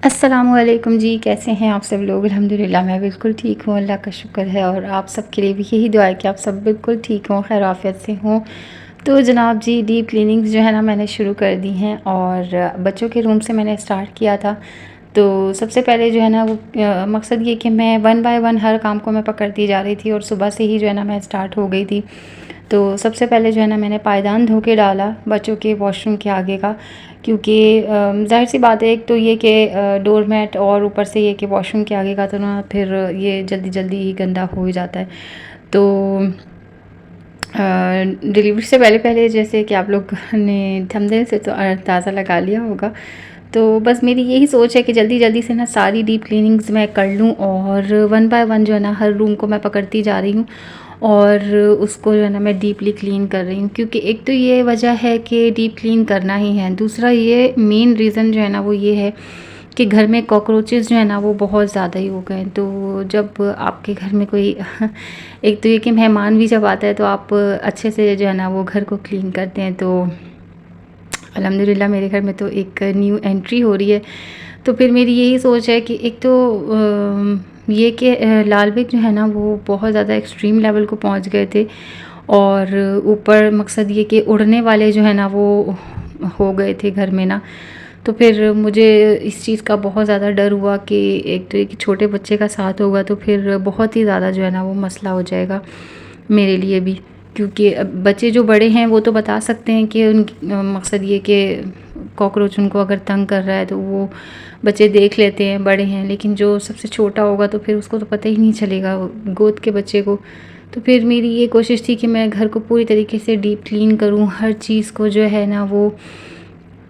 अस्सलामुअलैकुम जी, कैसे हैं आप सब लोग? अल्हम्दुलिल्लाह मैं बिल्कुल ठीक हूँ, अल्लाह का शुक्र है। और आप सब के लिए भी यही दुआ है कि आप सब बिल्कुल ठीक हों, खैर आफ़ियत से हों। तो जनाब जी, डीप क्लीनिंग्स जो है ना मैंने शुरू कर दी हैं और बच्चों के रूम से मैंने स्टार्ट किया था। तो सबसे पहले जो है ना वो मकसद ये कि मैं वन बाय वन हर काम को मैं पकड़ती जा रही थी और सुबह से ही जो है ना मैं स्टार्ट हो गई थी। तो सबसे पहले जो है ना मैंने पायदान धो के डाला बच्चों के वॉशरूम के आगे का, क्योंकि ज़ाहिर सी बात है, एक तो ये कि डोर मैट और ऊपर से ये कि वॉशरूम के आगे का तो ना फिर ये जल्दी जल्दी ही गंदा हो ही जाता है। तो डिलीवरी से पहले पहले जैसे कि आप लोग ने थंबनेल से तो अंदाज़ा लगा लिया होगा। तो बस मेरी यही सोच है कि जल्दी जल्दी से ना सारी डीप क्लीनिंग्स मैं कर लूँ और वन बाय वन जो है ना हर रूम को मैं पकड़ती जा रही हूँ और उसको जो है ना मैं डीपली क्लीन कर रही हूँ, क्योंकि एक तो ये वजह है कि डीप क्लीन करना ही है। दूसरा ये मेन रीज़न जो है ना वो ये है कि घर में कॉकरोचेस जो है ना वो बहुत ज़्यादा ही हो गए हैं। तो जब आपके घर में कोई एक तो ये कि मेहमान भी जब आता है तो आप अच्छे से जो है ना वो घर को क्लीन करते हैं। तो अल्हम्दुलिल्लाह मेरे घर में तो एक न्यू एंट्री हो रही है। तो फिर मेरी यही सोच है कि एक तो ये कि लाल बेग जो है ना वो बहुत ज़्यादा एक्सट्रीम लेवल को पहुंच गए थे और ऊपर मकसद ये कि उड़ने वाले जो है ना वो हो गए थे घर में ना। तो फिर मुझे इस चीज़ का बहुत ज़्यादा डर हुआ कि एक तो एक छोटे बच्चे का साथ होगा तो फिर बहुत ही ज़्यादा जो है ना वो मसला हो जाएगा मेरे लिए भी, क्योंकि अब बच्चे जो बड़े हैं वो तो बता सकते हैं कि उन मकसद ये कि कॉकरोच उनको अगर तंग कर रहा है तो वो बच्चे देख लेते हैं, बड़े हैं। लेकिन जो सबसे छोटा होगा तो फिर उसको तो पता ही नहीं चलेगा, गोद के बच्चे को। तो फिर मेरी ये कोशिश थी कि मैं घर को पूरी तरीके से डीप क्लीन करूँ, हर चीज़ को जो है ना वो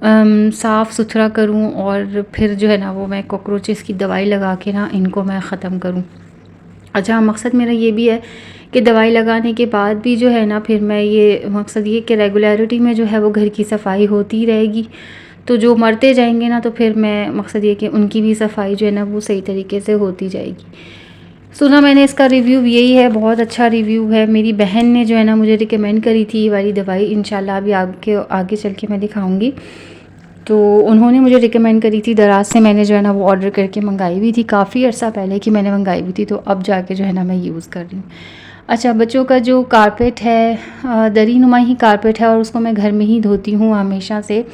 साफ़ सुथरा करूँ और फिर जो है ना वो मैं कॉकरोचेस की दवाई लगा के ना इनको मैं ख़त्म करूँ। अच्छा, मकसद मेरा ये भी है कि दवाई लगाने के बाद भी जो है ना फिर मैं ये मकसद ये कि रेगुलरिटी में जो है वो घर की सफाई होती रहेगी। तो जो मरते जाएंगे ना तो फिर मैं मकसद ये कि उनकी भी सफाई जो है ना वो सही तरीके से होती जाएगी। सुना मैंने इसका रिव्यू यही है, बहुत अच्छा रिव्यू है। मेरी बहन ने जो है ना मुझे रिकमेंड करी थी ये वाली दवाई, इंशाल्लाह अभी आगे आगे चल के मैं दिखाऊंगी। तो उन्होंने मुझे रिकमेंड करी थी, दराज से मैंने जो है ना वो ऑर्डर करके मंगाई हुई थी, काफ़ी अर्सा पहले कि मैंने मंगाई हुई थी। तो अब जाके जो है ना मैं यूज़ कर रही हूँ। अच्छा, बच्चों का जो कारपेट है दरी नुमा ही कारपेट है और उसको मैं घर में ही धोती हूँ हमेशा से।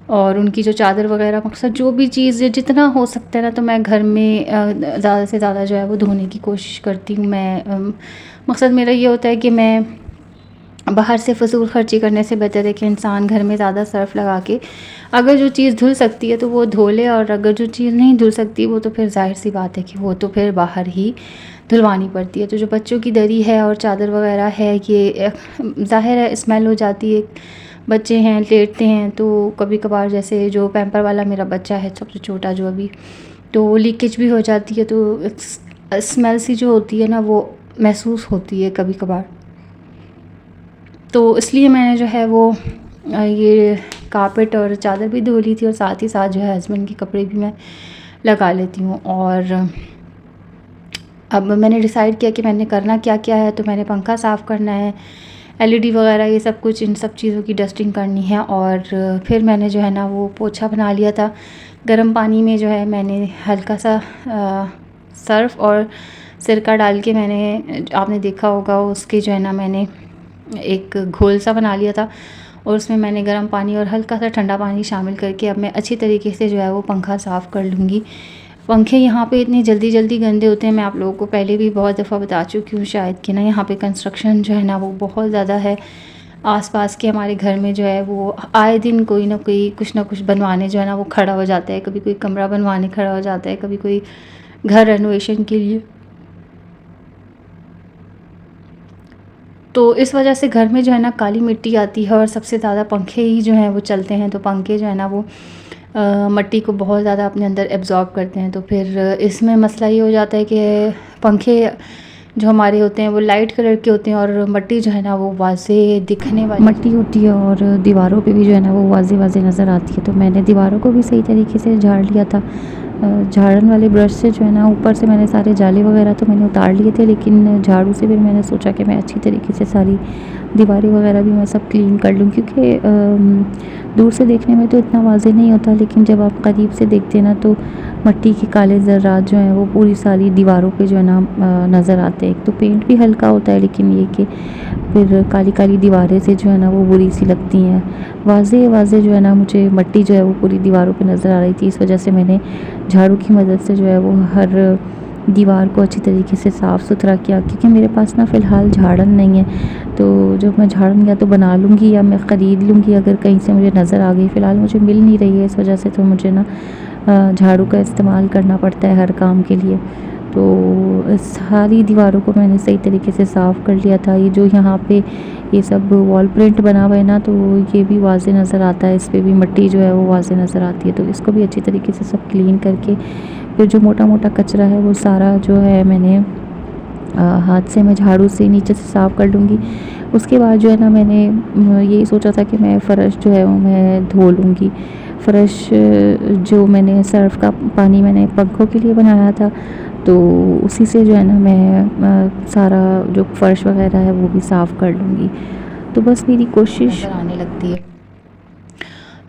और उनकी जो चादर वगैरह मकसद जो भी चीज़ जितना हो सकता है ना तो मैं घर में ज़्यादा से ज़्यादा जो है वो धोने की कोशिश करती हूँ। मैं मकसद मेरा ये होता है कि मैं बाहर से फ़िज़ूल ख़र्ची करने से बेहतर है कि इंसान घर में ज़्यादा सर्फ़ लगा के अगर जो चीज़ धुल सकती है तो वो धो ले, और अगर जो चीज़ नहीं धुल सकती वो तो फिर ज़ाहिर सी बात है कि वो तो फिर बाहर ही धुलवानी पड़ती है। तो जो बच्चों की दरी है और चादर वगैरह है ये ज़ाहिर है स्मेल हो जाती है, बच्चे हैं लेटते हैं तो कभी कभार, जैसे जो पैम्पर वाला मेरा बच्चा है सबसे छोटा जो अभी, तो लीकेज भी हो जाती है, तो स्मेल सी जो होती है ना वो महसूस होती है कभी कभार। तो इसलिए मैंने जो है वो ये कारपेट और चादर भी धो ली थी और साथ ही साथ जो है हस्बैंड के कपड़े भी मैं लगा लेती हूँ। और अब मैंने डिसाइड किया कि मैंने करना क्या क्या है। तो मैंने पंखा साफ़ करना है, एलईडी वगैरह ये सब कुछ, इन सब चीज़ों की डस्टिंग करनी है। और फिर मैंने जो है ना वो पोछा बना लिया था। गर्म पानी में जो है मैंने हल्का सा सर्फ़ और सिरका डाल के मैंने, आपने देखा होगा उसके जो है ना मैंने एक घोल सा बना लिया था और उसमें मैंने गर्म पानी और हल्का सा ठंडा पानी शामिल करके अब मैं अच्छी तरीके से जो है वो पंखा साफ़ कर लूँगी। पंखे यहाँ पे इतनी जल्दी जल्दी गंदे होते हैं, मैं आप लोगों को पहले भी बहुत दफ़ा बता चुकी हूँ शायद कि ना यहाँ पे कंस्ट्रक्शन जो है ना वो बहुत ज़्यादा है। आसपास के हमारे घर में जो है वो आए दिन कोई ना कोई कुछ ना कुछ बनवाने जो है ना वो खड़ा हो जाता है। कभी कोई कमरा बनवाने खड़ा हो जाता है, कभी कोई घर रेनोवेशन के लिए। तो इस वजह से घर में जो है ना काली मिट्टी आती है और सबसे ज़्यादा पंखे ही जो हैं वो चलते हैं। तो पंखे जो है ना वो मिट्टी को बहुत ज़्यादा अपने अंदर एब्ज़ॉर्ब करते हैं। तो फिर इसमें मसला ये हो जाता है कि पंखे जो हमारे होते हैं वो लाइट कलर के होते हैं और मिट्टी जो है ना वो वाज़े दिखने वाली मिट्टी होती है और दीवारों पे भी जो है ना वो वाज़े वाज़े नज़र आती है। तो मैंने दीवारों को भी सही तरीके से झाड़ लिया था। झाड़न वाले ब्रश से जो है ना ऊपर से मैंने सारे जाले वगैरह तो मैंने उतार लिए थे, लेकिन झाड़ू से फिर मैंने सोचा कि मैं अच्छी तरीके से सारी दीवारें वगैरह भी मैं सब क्लीन कर लूँ, क्योंकि दूर से देखने में तो इतना वाज़े नहीं होता, लेकिन जब आप करीब से देखते हैं ना तो मट्टी के काले ज़र्रात जो हैं वो पूरी सारी दीवारों पे जो है ना नज़र आते हैं। एक तो पेंट भी हल्का होता है, लेकिन ये कि फिर काली काली दीवारें से जो है ना वो बुरी सी लगती हैं। वाज़े वाज़े जो है ना मुझे मट्टी जो है वो पूरी दीवारों पे नज़र आ रही थी। इस वजह से मैंने झाड़ू की मदद से जो है वो हर दीवार को अच्छी तरीके से साफ़ सुथरा किया, क्योंकि मेरे पास ना फ़िलहाल झाड़न नहीं है। तो जब मैं झाड़न या तो बना लूँगी या मैं ख़रीद लूँगी, अगर कहीं से मुझे नज़र आ गई। फ़िलहाल मुझे मिल नहीं रही है, इस वजह से तो मुझे ना झाड़ू का इस्तेमाल करना पड़ता है हर काम के लिए। तो सारी दीवारों को मैंने सही तरीके से साफ़ कर लिया था। ये जो यहाँ पे ये सब वॉल प्रिंट बना हुआ है ना, तो ये भी वाज़े नज़र आता है, इस पे भी मट्टी जो है वो वाज़े नज़र आती है। तो इसको भी अच्छी तरीके से सब क्लीन करके फिर जो मोटा-मोटा कचरा है वो सारा जो है मैंने हाथ से मैं झाड़ू से नीचे से साफ़ कर लूँगी। उसके बाद जो है ना मैंने यही सोचा था कि मैं फ़र्श जो है वो मैं धो लूँगी। फ़र्श जो मैंने सर्फ़ का पानी मैंने पंखों के लिए बनाया था, तो उसी से जो है ना मैं सारा जो फ़र्श वग़ैरह है वो भी साफ़ कर लूँगी। तो बस मेरी कोशिश नज़र आने लगती है।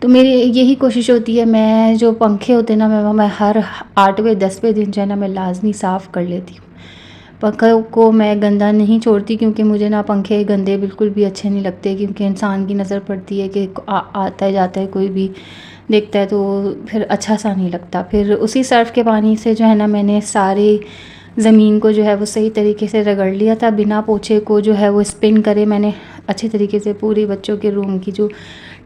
तो मेरी यही कोशिश होती है, मैं जो पंखे होते हैं ना मैं हर 8वें 10वें दिन जो है ना मैं लाज़मी साफ़ कर लेती हूँ। पंखों को मैं गंदा नहीं छोड़ती, क्योंकि मुझे ना पंखे गंदे बिल्कुल भी अच्छे नहीं लगते, क्योंकि इंसान की नज़र पड़ती है कि आता है जाता है कोई भी देखता है, तो फिर अच्छा सा नहीं लगता। फिर उसी सर्फ़ के पानी से जो है ना मैंने सारे ज़मीन को जो है वो सही तरीके से रगड़ लिया था, बिना पोछे को जो है वो स्पिन करे मैंने अच्छे तरीके से पूरी बच्चों के रूम की जो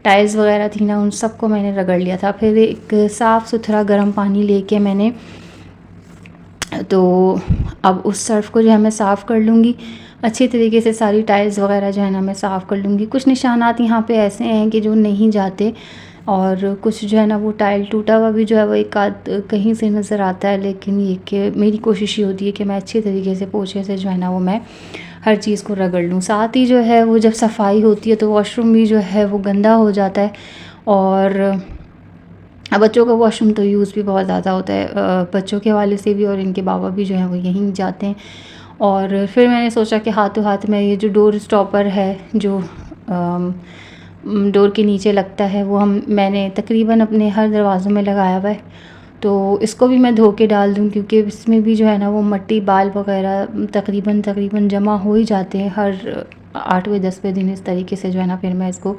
टाइल्स वगैरह थी ना उन सबको मैंने रगड़ लिया था। फिर एक साफ़ सुथरा गर्म पानी लेके मैंने, तो अब उस सर्फ़ को जो है मैं साफ़ कर लूँगी अच्छी तरीके से, सारी टाइल्स वगैरह जो है ना मैं साफ़ कर लूँगी। कुछ निशानात यहाँ पे ऐसे हैं कि जो नहीं जाते, और कुछ जो है ना वो टाइल टूटा हुआ भी जो है वो एक आध कहीं से नज़र आता है, लेकिन ये कि मेरी कोशिश ये होती है कि मैं अच्छी तरीके से पोछे से जो है ना वो मैं हर चीज़ को रगड़ लूँ। साथ ही जो है वो जब सफाई होती है तो वॉशरूम भी जो है वो गंदा हो जाता है, और बच्चों का वॉशरूम तो यूज़ भी बहुत ज़्यादा होता है, बच्चों के हवाले से भी, और इनके बाबा भी जो हैं वो यहीं जाते हैं। और फिर मैंने सोचा कि हाथों हाथ में ये जो डोर स्टॉपर है जो डोर के नीचे लगता है, वो मैंने तकरीबन अपने हर दरवाज़ों में लगाया हुआ है, तो इसको भी मैं धो के डाल दूँ, क्योंकि इसमें भी जो है ना वो मट्टी बाल वगैरह तकरीबन जमा हो ही जाते हैं हर 8वें 10वें दिन। इस तरीके से जो है ना फिर मैं इसको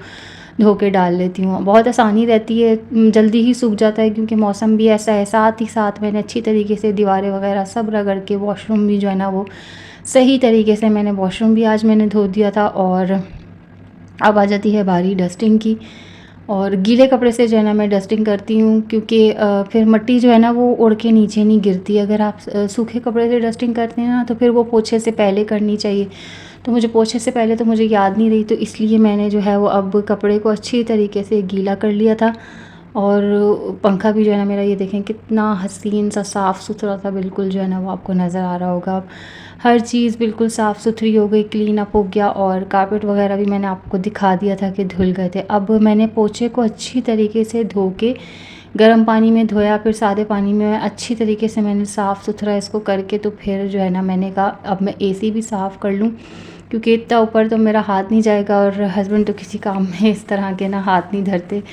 धो के डाल लेती हूँ। बहुत आसानी रहती है, जल्दी ही सूख जाता है, क्योंकि मौसम भी ऐसा है। साथ ही साथ मैंने अच्छी तरीके से दीवारें वगैरह सब रगड़ के वॉशरूम भी जो है ना वो सही तरीके से मैंने वॉशरूम भी आज मैंने धो दिया था। और अब आ जाती है बारी डस्टिंग की, और गीले कपड़े से जो है ना मैं डस्टिंग करती हूँ, क्योंकि फिर मिट्टी जो है ना वो उड़ के नीचे नहीं गिरती। अगर आप सूखे कपड़े से डस्टिंग करते हैं ना तो फिर वो पोछे से पहले करनी चाहिए, तो मुझे पोछे से पहले तो मुझे याद नहीं रही, तो इसलिए मैंने जो है वो अब कपड़े को अच्छी तरीके से गीला कर लिया था। और पंखा भी जो है ना मेरा, ये देखें कितना हसीन सा साफ़ सुथरा था, बिल्कुल जो है ना वो आपको नज़र आ रहा होगा। अब हर चीज़ बिल्कुल साफ़ सुथरी हो गई, क्लीन अप हो गया, और कारपेट वगैरह भी मैंने आपको दिखा दिया था कि धुल गए थे। अब मैंने पोछे को अच्छी तरीके से धो के गर्म पानी में धोया, फिर सादे पानी में अच्छी तरीके से मैंने साफ़ सुथरा इसको करके, तो फिर जो है ना मैंने कहा अब मैं एसी भी साफ़ कर लूँ, क्योंकि इतना ऊपर तो मेरा हाथ नहीं जाएगा, और हस्बैंड तो किसी काम में इस तरह के ना हाथ नहीं धरते,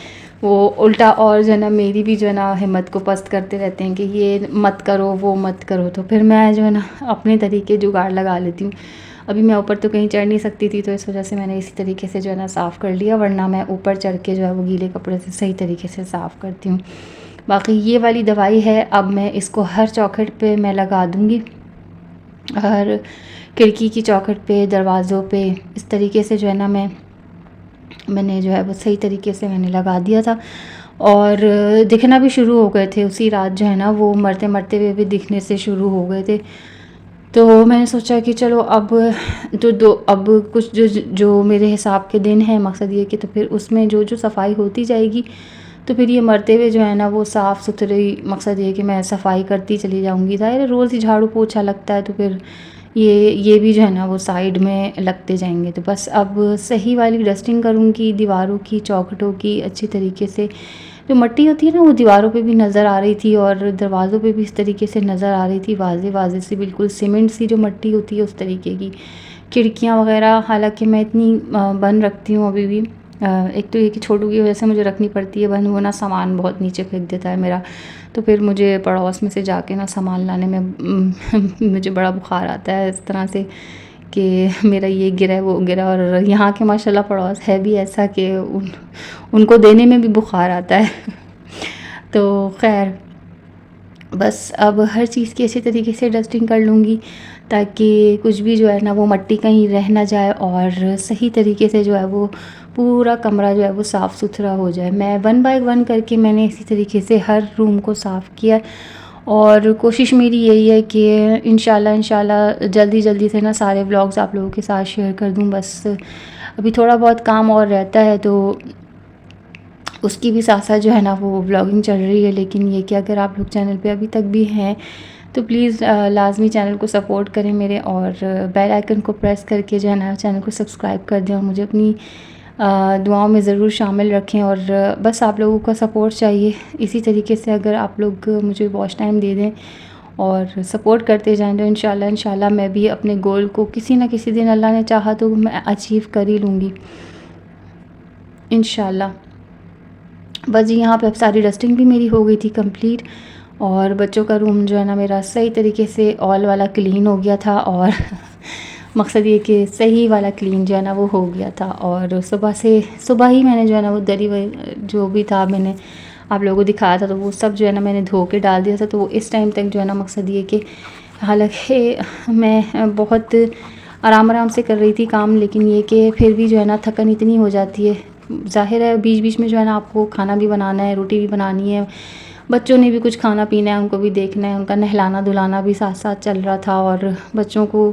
वो उल्टा और जो है ना मेरी भी जो है ना हिम्मत को पस्त करते रहते हैं कि ये मत करो वो मत करो। तो फिर मैं जो है ना अपने तरीके जुगाड़ लगा लेती हूँ। अभी मैं ऊपर तो कहीं चढ़ नहीं सकती थी, तो इस वजह से मैंने इसी तरीके से जो है ना साफ़ कर लिया, वरना मैं ऊपर चढ़ के जो है वो गीले कपड़े से सही तरीके से साफ़ करती हूँ। बाकी ये वाली दवाई है, अब मैं इसको हर चौखट पे मैं लगा दूँगी, हर खिड़की की चौखट पे, दरवाज़ों पे, इस तरीके से जो है ना मैंने जो है वो सही तरीके से मैंने लगा दिया था। और दिखना भी शुरू हो गए थे उसी रात, जो है ना वो मरते मरते हुए भी दिखने से शुरू हो गए थे। तो मैंने सोचा कि चलो अब अब कुछ जो मेरे हिसाब के दिन हैं, मकसद ये कि तो फिर उसमें जो सफाई होती जाएगी, तो फिर ये मरते हुए जो है ना वो साफ़ सुथरी, मकसद ये कि मैं सफाई करती चली जाऊँगी। ज़ाहिर है रोज़ ही झाड़ू पोछा लगता है, तो फिर ये भी जो है ना वो साइड में लगते जाएंगे। तो बस अब सही वाली डस्टिंग करूँगी दीवारों की, चौखटों की अच्छी तरीके से। जो मिट्टी होती है ना वो दीवारों पे भी नज़र आ रही थी, और दरवाज़ों पे भी इस तरीके से नज़र आ रही थी, वाज़े वाज़े सी, बिल्कुल सीमेंट सी जो मिट्टी होती है उस तरीके की। खिड़कियाँ वगैरह हालांकि मैं इतनी बंद रखती हूँ अभी भी, एक तो ये कि छोटू की वजह से मुझे रखनी पड़ती है बंद, वो ना सामान बहुत नीचे फेंक देता है मेरा, तो फिर मुझे पड़ोस में से जाके ना सामान लाने में मुझे बड़ा बुखार आता है इस तरह से कि मेरा ये गिरा है वो गिरा। और यहाँ के माशाल्लाह पड़ोस है भी ऐसा कि उनको देने में भी बुखार आता है तो खैर बस अब हर चीज़ की अच्छी तरीके से डस्टिंग कर लूँगी ताकि कुछ भी जो है ना वो मट्टी कहीं रह ना जाए और सही तरीके से जो है वो पूरा कमरा जो है वो साफ़ सुथरा हो जाए। मैं 1 बाय 1 करके मैंने इसी तरीके से हर रूम को साफ़ किया और कोशिश मेरी यही है कि इंशाल्लाह जल्दी से ना सारे व्लॉग्स आप लोगों के साथ शेयर कर दूँ। बस अभी थोड़ा बहुत काम और रहता है तो उसकी भी साथ साथ जो है ना वो व्लॉगिंग चल रही है। लेकिन ये कि अगर आप लोग चैनल पे अभी तक भी हैं तो प्लीज़ लाज़मी चैनल को सपोर्ट करें मेरे और बेल आइकन को प्रेस करके जो है ना चैनल को सब्सक्राइब कर दें और मुझे अपनी दुआओं में ज़रूर शामिल रखें। और बस आप लोगों का सपोर्ट चाहिए। इसी तरीके से अगर आप लोग मुझे वॉच टाइम दे दें और सपोर्ट करते जाएँ तो इंशाल्लाह मैं भी अपने गोल को किसी न किसी दिन अल्लाह ने चाहा तो मैं अचीव कर ही लूँगी इंशाल्लाह। बस जी यहाँ पे अब सारी डस्टिंग भी मेरी हो गई थी कंप्लीट और बच्चों का रूम जो है ना मेरा सही तरीके से ऑल वाला क्लीन हो गया था और मकसद ये कि सही वाला क्लीन जो है ना वो हो गया था। और सुबह ही मैंने जो है ना वो दरी जो भी था मैंने आप लोगों को दिखाया था तो वो सब जो है ना मैंने धो के डाल दिया था। तो वो इस टाइम तक जो है ना मकसद ये कि हालांकि मैं बहुत आराम से कर रही थी काम, लेकिन ये कि फिर भी जो है ना थकन इतनी हो जाती है। ज़ाहिर है बीच बीच में जो है ना आपको खाना भी बनाना है, रोटी भी बनानी है, बच्चों ने भी कुछ खाना पीना है, उनको भी देखना है, उनका नहलाना धुलाना भी साथ साथ चल रहा था। और बच्चों को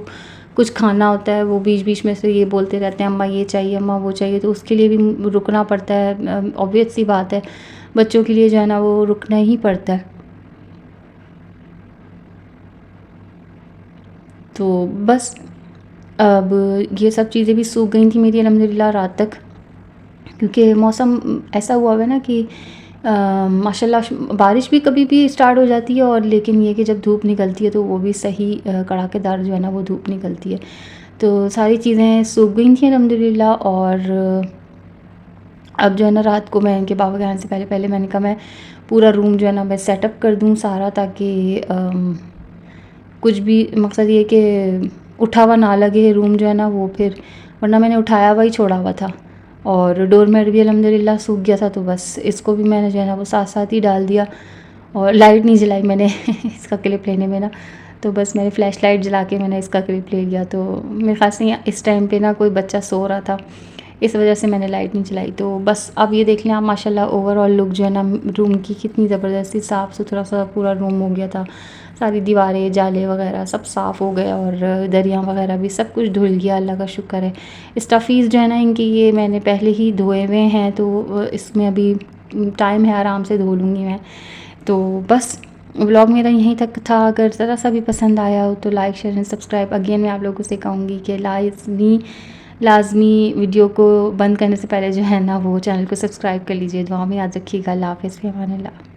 कुछ खाना होता है वो बीच बीच में से ये बोलते रहते हैं अम्मा ये चाहिए अम्मा वो चाहिए, तो उसके लिए भी रुकना पड़ता है। ऑब्वियस सी बात है बच्चों के लिए जो है ना वो रुकना ही पड़ता है। तो बस अब ये सब चीज़ें भी सूख गई थी मेरी अल्हम्दुलिल्लाह रात तक, क्योंकि मौसम ऐसा हुआ है ना कि माशाल्लाह बारिश भी कभी भी स्टार्ट हो जाती है और लेकिन ये कि जब धूप निकलती है तो वो भी सही कड़ाकेदार जो है ना वो धूप निकलती है। तो सारी चीज़ें सूख गई थी अल्हम्दुलिल्लाह। और अब जो है ना रात को मैं इनके बाबा के आने से पहले मैंने कहा मैं पूरा रूम जो है ना मैं सेटअप कर दूँ सारा, ताकि कुछ भी मकसद ये कि उठा हुआ ना लगे रूम जो है ना वो, फिर वरना मैंने उठाया हुआ ही छोड़ा हुआ था। और डोरमेट भी अल्हम्दुलिल्लाह सूख गया था तो बस इसको भी मैंने जो है ना वो साथ साथ ही डाल दिया। और लाइट नहीं जलाई मैंने इसका क्लिप लेने में ना, तो बस मैंने फ़्लैश लाइट जला के मैंने इसका क्लिप ले लिया। तो मेरे ख़ास से इस टाइम पे ना कोई बच्चा सो रहा था, इस वजह से मैंने लाइट नहीं जलाई। तो बस अब ये देख लें आप माशाल्लाह ओवरऑल लुक जो है ना रूम की कितनी ज़बरदस्ती साफ़ सुथरा सा पूरा रूम हो गया था। सारी दीवारें जाले वगैरह सब साफ़ हो गया और दरिया वगैरह भी सब कुछ धुल गया, अल्लाह का शुक्र है। स्टफ़ीज़ जो है ना इनकी ये मैंने पहले ही धोए हुए हैं तो इसमें अभी टाइम है, आराम से धो लूँगी मैं। तो बस व्लॉग मेरा यहीं तक था। अगर ज़रा सा भी पसंद आया हो तो like share and subscribe. Again मैं आप लोगों से कहूँगी कि लाज़मी वीडियो को बंद करने से पहले जो है ना वो चैनल को सब्सक्राइब कर लीजिए। दुआ में याद रखिएगा। अल्लाह हाफ़िज़, फ़ी अमानिल्लाह।